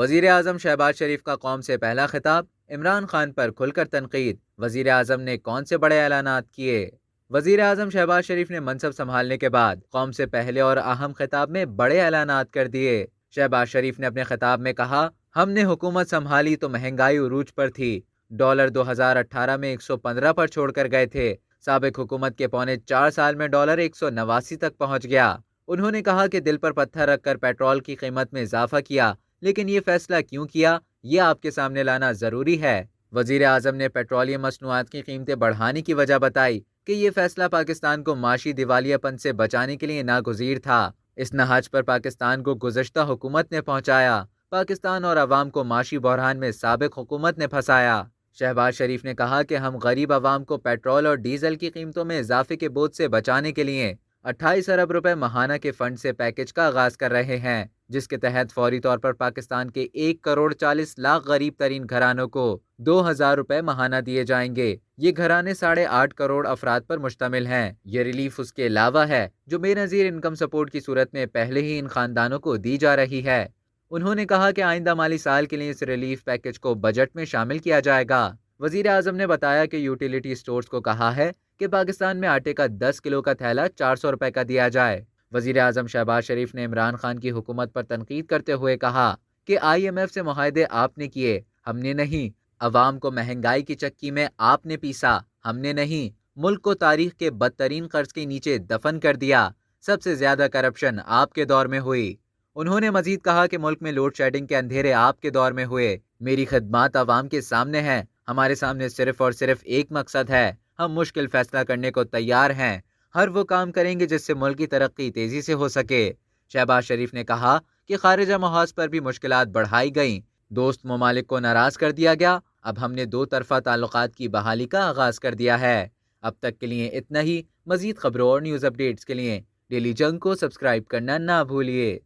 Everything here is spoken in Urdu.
وزیر اعظم شہباز شریف کا قوم سے پہلا خطاب، عمران خان پر کھل کر تنقید، وزیر اعظم نے کون سے بڑے اعلانات کیے؟ وزیر اعظم شہباز شریف نے منصب سنبھالنے کے بعد قوم سے پہلے اور اہم خطاب میں بڑے اعلانات کر دیے۔ شہباز شریف نے اپنے خطاب میں کہا، ہم نے حکومت سنبھالی تو مہنگائی عروج پر تھی، ڈالر 2018 میں 115 پر چھوڑ کر گئے تھے، سابق حکومت کے پونے 4 سال میں ڈالر 189 تک پہنچ گیا۔ انہوں نے کہا کہ دل پر پتھر رکھ کر پیٹرول کی قیمت میں اضافہ کیا، لیکن یہ فیصلہ کیوں کیا، یہ آپ کے سامنے لانا ضروری ہے۔ وزیر اعظم نے پیٹرولیم مصنوعات کی قیمتیں بڑھانے کی وجہ بتائی کہ یہ فیصلہ پاکستان کو معاشی دیوالیہ پن سے بچانے کے لیے ناگزیر تھا۔ اس نہج پر پاکستان کو گزشتہ حکومت نے پہنچایا، پاکستان اور عوام کو معاشی بحران میں سابق حکومت نے پھنسایا۔ شہباز شریف نے کہا کہ ہم غریب عوام کو پیٹرول اور ڈیزل کی قیمتوں میں اضافے کے بوجھ سے بچانے کے لیے 28 ارب روپے ماہانہ کے فنڈ سے پیکج کا آغاز کر رہے ہیں، جس کے تحت فوری طور پر پاکستان کے 1 کروڑ 40 لاکھ غریب ترین گھرانوں کو 2000 روپے ماہانہ دیے جائیں گے۔ یہ گھرانے 8.5 کروڑ افراد پر مشتمل ہیں۔ یہ ریلیف اس کے علاوہ ہے جو بے نظیر انکم سپورٹ کی صورت میں پہلے ہی ان خاندانوں کو دی جا رہی ہے۔ انہوں نے کہا کہ آئندہ مالی سال کے لیے اس ریلیف پیکج کو بجٹ میں شامل کیا جائے گا۔ وزیر اعظم نے بتایا کہ یوٹیلیٹی سٹورز کو کہا ہے کہ پاکستان میں آٹے کا 10 کلو کا تھیلا 400 روپے کا دیا جائے۔ وزیر اعظم شہباز شریف نے عمران خان کی حکومت پر تنقید کرتے ہوئے کہا کہ IMF سے معاہدے آپ نے کیے، ہم نے نہیں، عوام کو مہنگائی کی چکی میں آپ نے پیسا، ہم نے نہیں، ملک کو تاریخ کے بدترین قرض کے نیچے دفن کر دیا، سب سے زیادہ کرپشن آپ کے دور میں ہوئی۔ انہوں نے مزید کہا کہ ملک میں لوڈ شیڈنگ کے اندھیرے آپ کے دور میں ہوئے، میری خدمات عوام کے سامنے ہیں، ہمارے سامنے صرف اور صرف ایک مقصد ہے، ہم مشکل فیصلہ کرنے کو تیار ہیں، ہر وہ کام کریں گے جس سے ملک کی ترقی تیزی سے ہو سکے۔ شہباز شریف نے کہا کہ خارجہ محاذ پر بھی مشکلات بڑھائی گئیں، دوست ممالک کو ناراض کر دیا گیا، اب ہم نے دو طرفہ تعلقات کی بحالی کا آغاز کر دیا ہے۔ اب تک کے لیے اتنا ہی، مزید خبروں اور نیوز اپڈیٹس کے لیے ڈیلی جنگ کو سبسکرائب کرنا نہ بھولیے۔